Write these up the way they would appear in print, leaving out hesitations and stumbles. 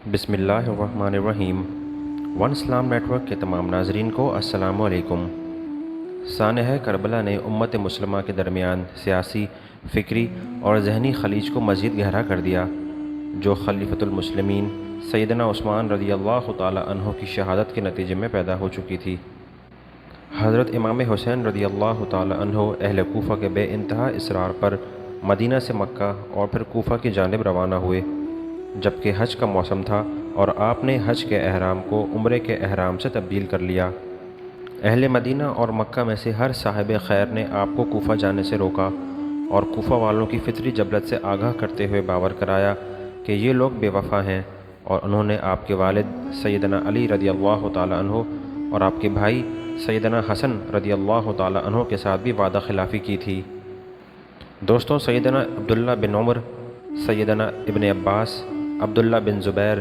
بسم اللہ الرحمن الرحیم۔ ون اسلام نیٹ ورک کے تمام ناظرین کو السلام علیکم۔ سانحہ کربلا نے امت مسلمہ کے درمیان سیاسی، فکری اور ذہنی خلیج کو مزید گہرا کر دیا، جو خلیفۃ المسلمین سیدنا عثمان رضی اللہ تعالی عنہ کی شہادت کے نتیجے میں پیدا ہو چکی تھی۔ حضرت امام حسین رضی اللہ تعالی عنہ اہل کوفہ کے بے انتہا اصرار پر مدینہ سے مکہ اور پھر کوفہ کی جانب روانہ ہوئے، جبکہ حج کا موسم تھا اور آپ نے حج کے احرام کو عمرے کے احرام سے تبدیل کر لیا۔ اہل مدینہ اور مکہ میں سے ہر صاحب خیر نے آپ کو کوفہ جانے سے روکا اور کوفہ والوں کی فطری جبلت سے آگاہ کرتے ہوئے باور کرایا کہ یہ لوگ بے وفا ہیں، اور انہوں نے آپ کے والد سیدنا علی رضی اللہ تعالی عنہ اور آپ کے بھائی سیدنا حسن رضی اللہ تعالی عنہ کے ساتھ بھی وعدہ خلافی کی تھی۔ دوستوں، سیدنا عبداللہ بن عمر، سیدنا ابن عباس، عبداللہ بن زبیر،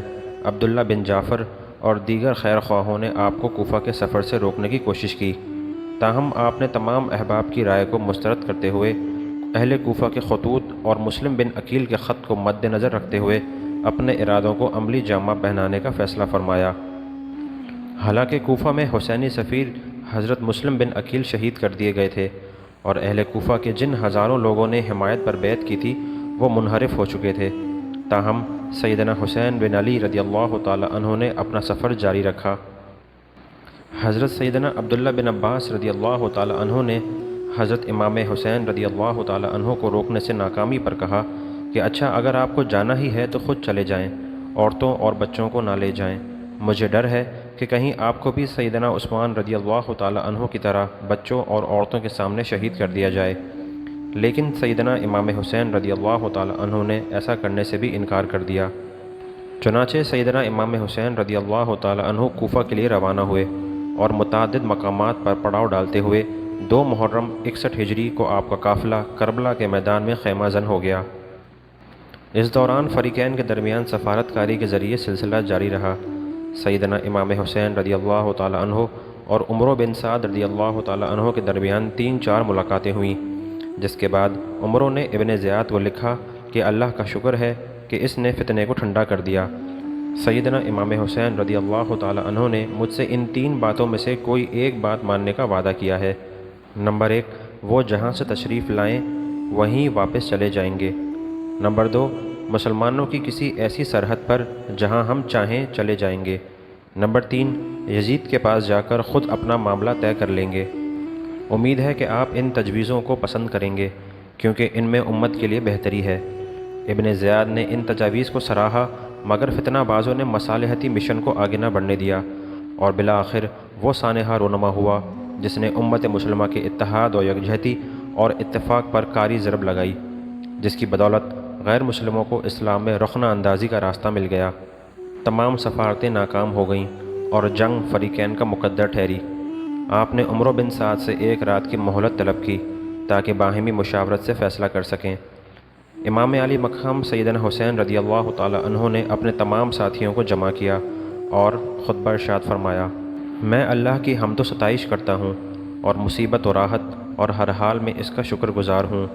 عبداللہ بن جعفر اور دیگر خیر خواہوں نے آپ کو کوفہ کے سفر سے روکنے کی کوشش کی، تاہم آپ نے تمام احباب کی رائے کو مسترد کرتے ہوئے اہل کوفہ کے خطوط اور مسلم بن عقیل کے خط کو مد نظر رکھتے ہوئے اپنے ارادوں کو عملی جامہ پہنانے کا فیصلہ فرمایا۔ حالانکہ کوفہ میں حسینی سفیر حضرت مسلم بن عقیل شہید کر دیے گئے تھے، اور اہل کوفہ کے جن ہزاروں لوگوں نے حمایت پر بیعت کی تھی وہ منحرف ہو چکے تھے، تاہم سیدنا حسین بن علی رضی اللہ تعالی عنہ نے اپنا سفر جاری رکھا۔ حضرت سیدنا عبداللہ بن عباس رضی اللہ تعالی عنہ نے حضرت امام حسین رضی اللہ تعالی عنہ کو روکنے سے ناکامی پر کہا کہ اچھا، اگر آپ کو جانا ہی ہے تو خود چلے جائیں، عورتوں اور بچوں کو نہ لے جائیں، مجھے ڈر ہے کہ کہیں آپ کو بھی سیدنا عثمان رضی اللہ تعالی عنہ کی طرح بچوں اور عورتوں کے سامنے شہید کر دیا جائے۔ لیکن سیدنا امام حسین رضی اللہ تعالی عنہ نے ایسا کرنے سے بھی انکار کر دیا۔ چنانچہ سیدنا امام حسین رضی اللہ تعالی عنہ کوفہ کے لیے روانہ ہوئے اور متعدد مقامات پر پڑاؤ ڈالتے ہوئے 2 محرم 61 ہجری کو آپ کا قافلہ کربلا کے میدان میں خیمہ زن ہو گیا۔ اس دوران فریقین کے درمیان سفارت کاری کے ذریعے سلسلہ جاری رہا۔ سیدنا امام حسین رضی اللہ تعالی عنہ اور عمرو بن سعد رضی اللہ تعالی عنہ کے درمیان 3-4 ملاقاتیں ہوئیں، جس کے بعد عمرو نے ابن زیاد کو لکھا کہ اللہ کا شکر ہے کہ اس نے فتنے کو ٹھنڈا کر دیا۔ سیدنا امام حسین رضی اللہ تعالی عنہ نے مجھ سے ان 3 باتوں میں سے کوئی ایک بات ماننے کا وعدہ کیا ہے۔ نمبر 1، وہ جہاں سے تشریف لائیں وہیں واپس چلے جائیں گے۔ نمبر 2، مسلمانوں کی کسی ایسی سرحد پر جہاں ہم چاہیں چلے جائیں گے۔ نمبر 3، یزید کے پاس جا کر خود اپنا معاملہ طے کر لیں گے۔ امید ہے کہ آپ ان تجویزوں کو پسند کریں گے، کیونکہ ان میں امت کے لیے بہتری ہے۔ ابن زیاد نے ان تجاویز کو سراہا، مگر فتنہ بازوں نے مصالحتی مشن کو آگے نہ بڑھنے دیا، اور بالآخر وہ سانحہ رونما ہوا جس نے امت مسلمہ کے اتحاد و یکجہتی اور اتفاق پر کاری ضرب لگائی، جس کی بدولت غیر مسلموں کو اسلام میں رخنہ اندازی کا راستہ مل گیا۔ تمام سفارتیں ناکام ہو گئیں اور جنگ فریقین کا مقدر ٹھہری۔ آپ نے عمرو بن سعد سے 1 رات کی مہلت طلب کی تاکہ باہمی مشاورت سے فیصلہ کر سکیں۔ امام علی مقام سیدنا حسین رضی اللہ تعالی عنہ نے اپنے تمام ساتھیوں کو جمع کیا اور خطبہ ارشاد فرمایا، میں اللہ کی حمد و ستائش کرتا ہوں اور مصیبت و راحت اور ہر حال میں اس کا شکر گزار ہوں۔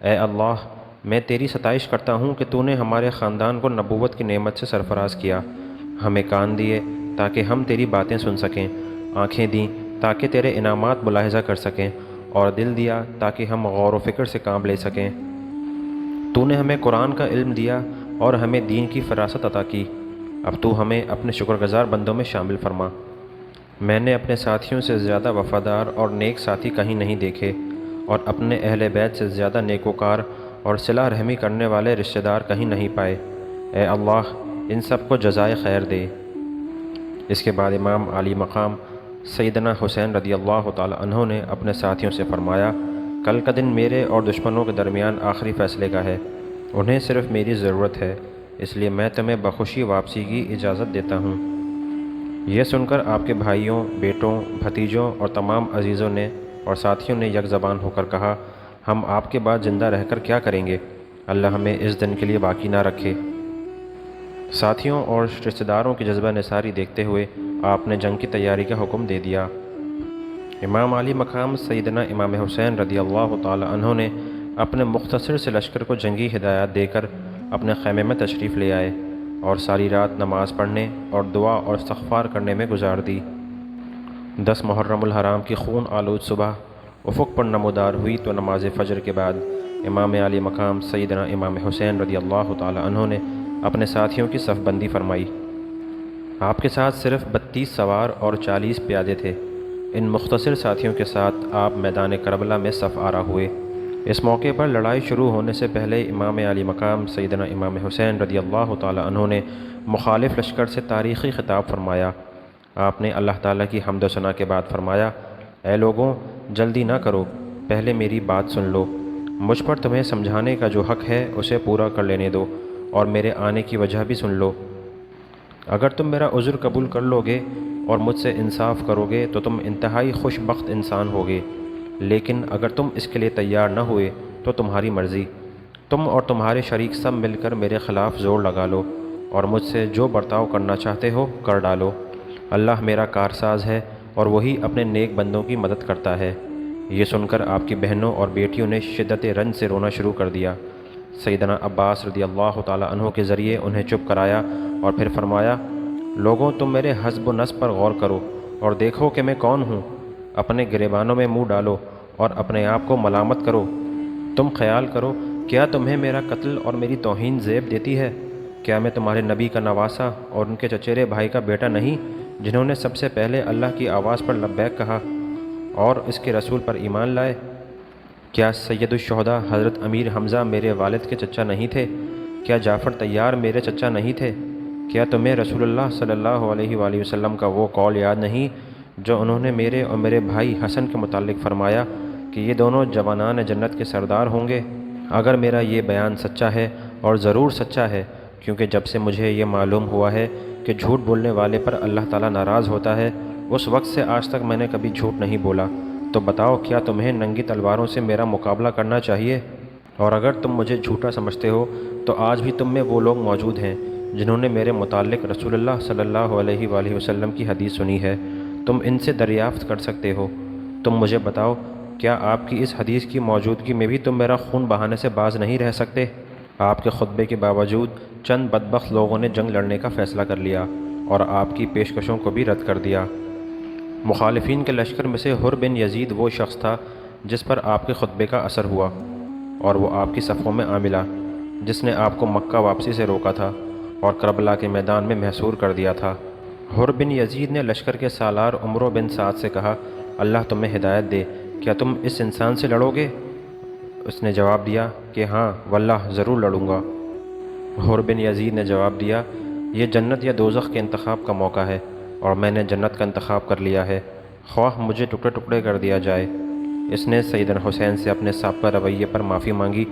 اے اللہ، میں تیری ستائش کرتا ہوں کہ تو نے ہمارے خاندان کو نبوت کی نعمت سے سرفراز کیا، ہمیں کان دیے تاکہ ہم تیری باتیں سن سکیں، آنکھیں دیں تاکہ تیرے انعامات ملاحظہ کر سکیں، اور دل دیا تاکہ ہم غور و فکر سے کام لے سکیں۔ تو نے ہمیں قرآن کا علم دیا اور ہمیں دین کی فراست عطا کی، اب تو ہمیں اپنے شکر گزار بندوں میں شامل فرما۔ میں نے اپنے ساتھیوں سے زیادہ وفادار اور نیک ساتھی کہیں نہیں دیکھے، اور اپنے اہل بیت سے زیادہ نیکوکار اور صلہ رحمی کرنے والے رشتہ دار کہیں نہیں پائے۔ اے اللہ، ان سب کو جزائے خیر دے۔ اس کے بعد امام علی مقام سیدنا حسین رضی اللہ تعالی عنہ نے اپنے ساتھیوں سے فرمایا، کل کا دن میرے اور دشمنوں کے درمیان آخری فیصلے کا ہے، انہیں صرف میری ضرورت ہے، اس لیے میں تمہیں بخوشی واپسی کی اجازت دیتا ہوں۔ یہ سن کر آپ کے بھائیوں، بیٹوں، بھتیجوں اور تمام عزیزوں نے اور ساتھیوں نے یک زبان ہو کر کہا، ہم آپ کے بعد زندہ رہ کر کیا کریں گے؟ اللہ ہمیں اس دن کے لیے باقی نہ رکھے۔ ساتھیوں اور رشتہ داروں کی جذبہ نثاری دیکھتے ہوئے آپ نے جنگ کی تیاری کا حکم دے دیا۔ امام علی مقام سیدنا امام حسین رضی اللہ تعالی عنہ نے اپنے مختصر سے لشکر کو جنگی ہدایات دے کر اپنے خیمے میں تشریف لے آئے۔ اور ساری رات نماز پڑھنے اور دعا اور استغفار کرنے میں گزار دی۔ 10 محرم الحرام کی خون آلود صبح افق پر نمودار ہوئی تو نماز فجر کے بعد امام عالی مقام سیدنا امام حسین رضی اللہ تعالی عنہ نے اپنے ساتھیوں کی صف بندی فرمائی۔ آپ کے ساتھ صرف 32 سوار اور 40 پیادے تھے۔ ان مختصر ساتھیوں کے ساتھ آپ میدان کربلا میں صف آرا ہوئے۔ اس موقع پر لڑائی شروع ہونے سے پہلے امام عالی مقام سیدنا امام حسین رضی اللہ تعالی عنہ نے مخالف لشکر سے تاریخی خطاب فرمایا۔ آپ نے اللہ تعالیٰ کی حمد و ثنا کے بعد فرمایا، اے لوگوں، جلدی نہ کرو، پہلے میری بات سن لو۔ مجھ پر تمہیں سمجھانے کا جو حق ہے اسے پورا کر لینے دو اور میرے آنے کی وجہ بھی سن لو۔ اگر تم میرا عذر قبول کر لو گے اور مجھ سے انصاف کرو گے تو تم انتہائی خوش بخت انسان ہوگے، لیکن اگر تم اس کے لیے تیار نہ ہوئے تو تمہاری مرضی، تم اور تمہارے شریک سب مل کر میرے خلاف زور لگا لو اور مجھ سے جو برتاؤ کرنا چاہتے ہو کر ڈالو۔ اللہ میرا کارساز ہے اور وہی اپنے نیک بندوں کی مدد کرتا ہے۔ یہ سن کر آپ کی بہنوں اور بیٹیوں نے شدت رنج سے رونا شروع کر دیا۔ سیدنا عباس رضی اللہ تعالی عنہ کے ذریعے انہیں چپ کرایا اور پھر فرمایا، لوگوں، تم میرے حسب و نسب پر غور کرو اور دیکھو کہ میں کون ہوں۔ اپنے گریبانوں میں منہ ڈالو اور اپنے آپ کو ملامت کرو۔ تم خیال کرو، کیا تمہیں میرا قتل اور میری توہین زیب دیتی ہے؟ کیا میں تمہارے نبی کا نواسا اور ان کے چچیرے بھائی کا بیٹا نہیں، جنہوں نے سب سے پہلے اللہ کی آواز پر لبیک کہا اور اس کے رسول پر ایمان لائے؟ کیا سید الشہداء حضرت امیر حمزہ میرے والد کے چچا نہیں تھے؟ کیا جعفر طیار میرے چچا نہیں تھے؟ کیا تمہیں رسول اللہ صلی اللہ علیہ وآلہ وسلم کا وہ قول یاد نہیں جو انہوں نے میرے اور میرے بھائی حسن کے متعلق فرمایا کہ یہ دونوں جوانان جنت کے سردار ہوں گے؟ اگر میرا یہ بیان سچا ہے، اور ضرور سچا ہے، کیونکہ جب سے مجھے یہ معلوم ہوا ہے کہ جھوٹ بولنے والے پر اللہ تعالیٰ ناراض ہوتا ہے، اس وقت سے آج تک میں نے کبھی جھوٹ نہیں بولا، تو بتاؤ کیا تمہیں ننگی تلواروں سے میرا مقابلہ کرنا چاہیے؟ اور اگر تم مجھے جھوٹا سمجھتے ہو تو آج بھی تم میں وہ لوگ موجود ہیں جنہوں نے میرے متعلق رسول اللہ صلی اللہ علیہ وآلہ وسلم کی حدیث سنی ہے، تم ان سے دریافت کر سکتے ہو۔ تم مجھے بتاؤ، کیا آپ کی اس حدیث کی موجودگی میں بھی تم میرا خون بہانے سے باز نہیں رہ سکتے؟ آپ کے خطبے کے باوجود چند بدبخت لوگوں نے جنگ لڑنے کا فیصلہ کر لیا اور آپ کی پیشکشوں کو بھی رد کر دیا۔ مخالفین کے لشکر میں سے حر بن یزید وہ شخص تھا جس پر آپ کے خطبے کا اثر ہوا، اور وہ آپ کی صفوں میں آ ملا، جس نے آپ کو مکہ واپسی سے روکا تھا اور کربلا کے میدان میں محصور کر دیا تھا۔ حر بن یزید نے لشکر کے سالار عمرو بن سعد سے کہا، اللہ تمہیں ہدایت دے، کیا تم اس انسان سے لڑو گے؟ اس نے جواب دیا کہ ہاں واللہ ضرور لڑوں گا۔ حر بن یزید نے جواب دیا، یہ جنت یا دوزخ کے انتخاب کا موقع ہے اور میں نے جنت کا انتخاب کر لیا ہے، خواہ مجھے ٹکڑے ٹکڑے کر دیا جائے۔ اس نے سیدنا حسین سے اپنے سابقہ رویے پر معافی مانگی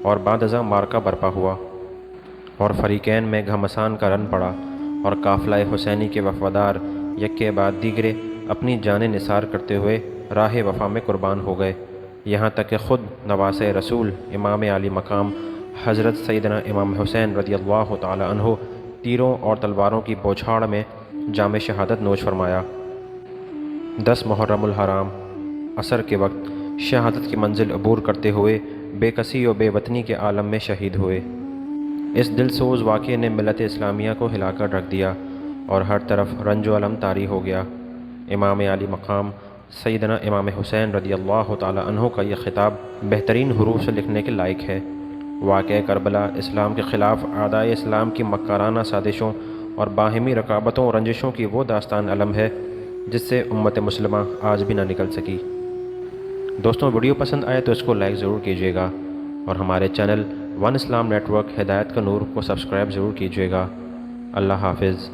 اور بعد ازاں مارکا برپا ہوا اور فریقین میں گھمسان کا رن پڑا، اور قافلہ حسینی کے وفادار یکے بعد دیگرے اپنی جانیں نثار کرتے ہوئے راہ وفا میں قربان ہو گئے، یہاں تک کہ خود نواس رسول امام عالی مقام حضرت سیدنا امام حسین رضی اللہ تعالی عنہ تیروں اور تلواروں کی بوچھاڑ میں جام شہادت نوش فرمایا۔ 10 محرم الحرام عصر کے وقت شہادت کی منزل عبور کرتے ہوئے بے کسی و بے وطنی کے عالم میں شہید ہوئے۔ اس دل سوز واقعے نے ملت اسلامیہ کو ہلا کر رکھ دیا اور ہر طرف رنج و علم طاری ہو گیا۔ امام عالی مقام سیدنا امام حسین رضی اللہ تعالی عنہ کا یہ خطاب بہترین حروف سے لکھنے کے لائق ہے۔ واقعہ کربلا اسلام کے خلاف اعدائے اسلام کی مکارانہ سازشوں اور باہمی رقابتوں اور رنجشوں کی وہ داستان علم ہے جس سے امت مسلمہ آج بھی نہ نکل سکی۔ دوستوں، ویڈیو پسند آئے تو اس کو لائک ضرور کیجیے گا اور ہمارے چینل ون اسلام نیٹ ورک ہدایت کا نور کو سبسکرائب ضرور کیجیے گا۔ اللہ حافظ۔